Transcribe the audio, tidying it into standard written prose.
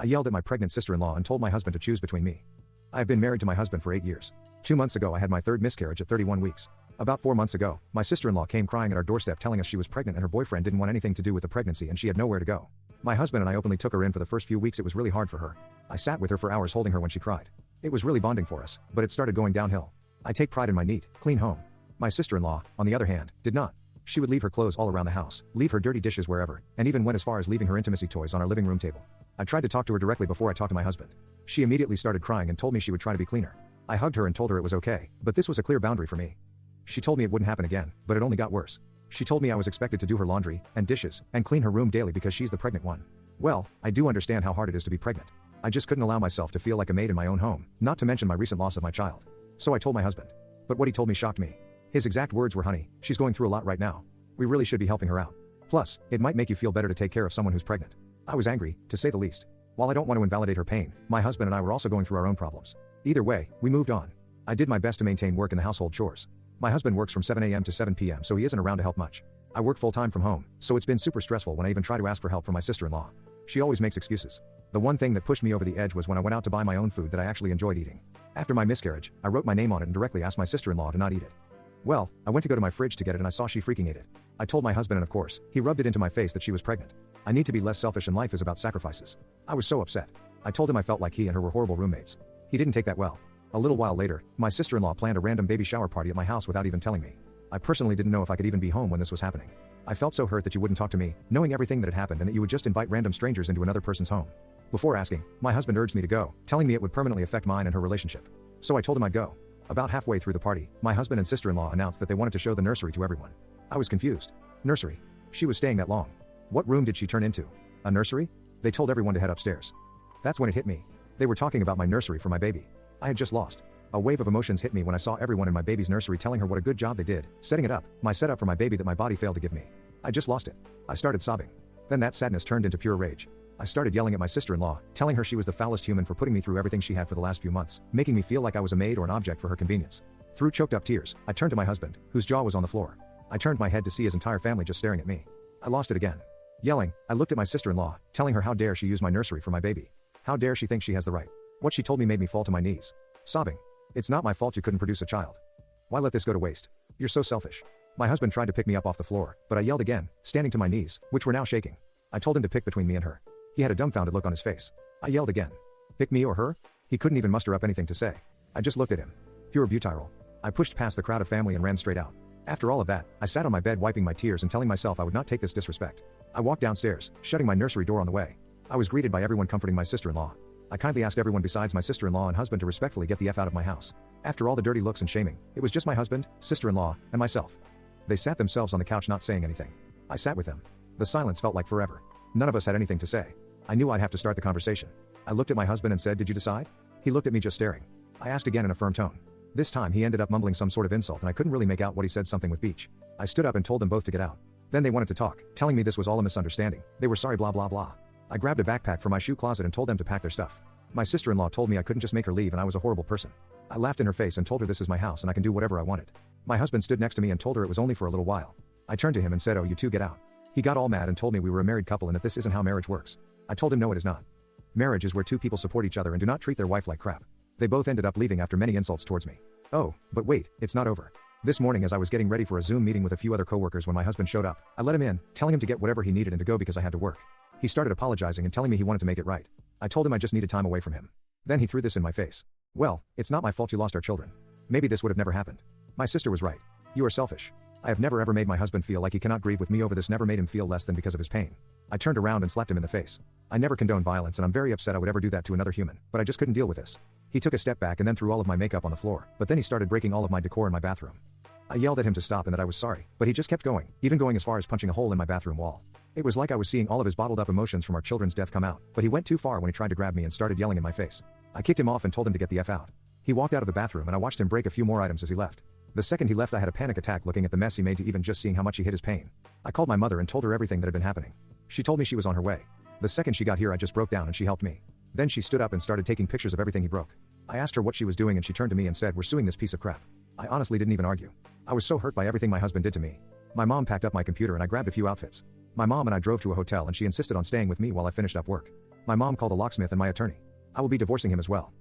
I yelled at my pregnant sister-in-law and told my husband to choose between me. I have been married to my husband for 8 years. 2 months ago I had my third miscarriage at 31 weeks. About 4 months ago, my sister-in-law came crying at our doorstep telling us she was pregnant and her boyfriend didn't want anything to do with the pregnancy and she had nowhere to go. My husband and I openly took her in for the first few weeks. It was really hard for her. I sat with her for hours holding her when she cried. It was really bonding for us, but it started going downhill. I take pride in my neat, clean home. My sister-in-law, on the other hand, did not. She would leave her clothes all around the house, leave her dirty dishes wherever, and even went as far as leaving her intimacy toys on our living room table. I tried to talk to her directly before I talked to my husband. She immediately started crying and told me she would try to be cleaner. I hugged her and told her it was okay, but this was a clear boundary for me. She told me it wouldn't happen again, but it only got worse. She told me I was expected to do her laundry and dishes and clean her room daily because she's the pregnant one. Well, I do understand how hard it is to be pregnant. I just couldn't allow myself to feel like a maid in my own home, not to mention my recent loss of my child. So I told my husband. But what he told me shocked me. His exact words were, "Honey, she's going through a lot right now. We really should be helping her out. Plus, it might make you feel better to take care of someone who's pregnant." I was angry, to say the least. While I don't want to invalidate her pain, my husband and I were also going through our own problems. Either way, we moved on. I did my best to maintain work in the household chores. My husband works from 7 a.m. to 7 p.m. so he isn't around to help much. I work full-time from home, so it's been super stressful when I even try to ask for help from my sister-in-law. She always makes excuses. The one thing that pushed me over the edge was when I went out to buy my own food that I actually enjoyed eating. After my miscarriage, I wrote my name on it and directly asked my sister-in-law to not eat it. Well, I went to go to my fridge to get it and I saw she freaking ate it. I told my husband and of course, he rubbed it into my face that she was pregnant. I need to be less selfish and life is about sacrifices. I was so upset. I told him I felt like he and her were horrible roommates. He didn't take that well. A little while later, my sister-in-law planned a random baby shower party at my house without even telling me. I personally didn't know if I could even be home when this was happening. I felt so hurt that you wouldn't talk to me, knowing everything that had happened and that you would just invite random strangers into another person's home. Before asking, my husband urged me to go, telling me it would permanently affect mine and her relationship. So I told him I'd go. About halfway through the party, my husband and sister-in-law announced that they wanted to show the nursery to everyone. I was confused. Nursery? She was staying that long. What room did she turn into? A nursery? They told everyone to head upstairs. That's when it hit me. They were talking about my nursery for my baby. I had just lost. A wave of emotions hit me when I saw everyone in my baby's nursery telling her what a good job they did, setting it up, my setup for my baby that my body failed to give me. I just lost it. I started sobbing. Then that sadness turned into pure rage. I started yelling at my sister-in-law, telling her she was the foulest human for putting me through everything she had for the last few months, making me feel like I was a maid or an object for her convenience. Through choked up tears, I turned to my husband, whose jaw was on the floor. I turned my head to see his entire family just staring at me. I lost it again. Yelling, I looked at my sister-in-law, telling her how dare she use my nursery for my baby. How dare she think she has the right. What she told me made me fall to my knees. Sobbing. It's not my fault you couldn't produce a child. Why let this go to waste? You're so selfish. My husband tried to pick me up off the floor, but I yelled again, standing to my knees, which were now shaking. I told him to pick between me and her. He had a dumbfounded look on his face. I yelled again. Pick me or her? He couldn't even muster up anything to say. I just looked at him. Pure butyrol. I pushed past the crowd of family and ran straight out. After all of that, I sat on my bed wiping my tears and telling myself I would not take this disrespect. I walked downstairs, shutting my nursery door on the way. I was greeted by everyone comforting my sister-in-law. I kindly asked everyone besides my sister-in-law and husband to respectfully get the F out of my house. After all the dirty looks and shaming, it was just my husband, sister-in-law, and myself. They sat themselves on the couch not saying anything. I sat with them. The silence felt like forever. None of us had anything to say. I knew I'd have to start the conversation. I looked at my husband and said, "Did you decide?" He looked at me just staring. I asked again in a firm tone. This time he ended up mumbling some sort of insult and I couldn't really make out what he said, something with beach. I stood up and told them both to get out. Then they wanted to talk, telling me this was all a misunderstanding. They were sorry, blah blah blah. I grabbed a backpack from my shoe closet and told them to pack their stuff. My sister-in-law told me I couldn't just make her leave and I was a horrible person. I laughed in her face and told her this is my house and I can do whatever I wanted. My husband stood next to me and told her it was only for a little while. I turned to him and said, "Oh, you two get out." He got all mad and told me we were a married couple and that this isn't how marriage works. I told him no, it is not. Marriage is where two people support each other and do not treat their wife like crap. They both ended up leaving after many insults towards me. Oh, but wait, it's not over. This morning as I was getting ready for a Zoom meeting with a few other coworkers when my husband showed up, I let him in, telling him to get whatever he needed and to go because I had to work. He started apologizing and telling me he wanted to make it right. I told him I just needed time away from him. Then he threw this in my face. "Well, it's not my fault you lost our children. Maybe this would have never happened." My sister was right. You are selfish. I have never ever made my husband feel like he cannot grieve with me over this, never made him feel less than because of his pain. I turned around and slapped him in the face. I never condone violence and I'm very upset I would ever do that to another human, but I just couldn't deal with this. He took a step back and then threw all of my makeup on the floor, but then he started breaking all of my decor in my bathroom. I yelled at him to stop and that I was sorry, but he just kept going, even going as far as punching a hole in my bathroom wall. It was like I was seeing all of his bottled up emotions from our children's death come out, but he went too far when he tried to grab me and started yelling in my face. I kicked him off and told him to get the F out. He walked out of the bathroom and I watched him break a few more items as he left. The second he left I had a panic attack looking at the mess he made to even just seeing how much he hid his pain. I called my mother and told her everything that had been happening. She told me she was on her way. The second she got here I just broke down and she helped me. Then she stood up and started taking pictures of everything he broke. I asked her what she was doing and she turned to me and said, "We're suing this piece of crap." I honestly didn't even argue. I was so hurt by everything my husband did to me. My mom packed up my computer and I grabbed a few outfits. My mom and I drove to a hotel and she insisted on staying with me while I finished up work. My mom called a locksmith and my attorney. I will be divorcing him as well.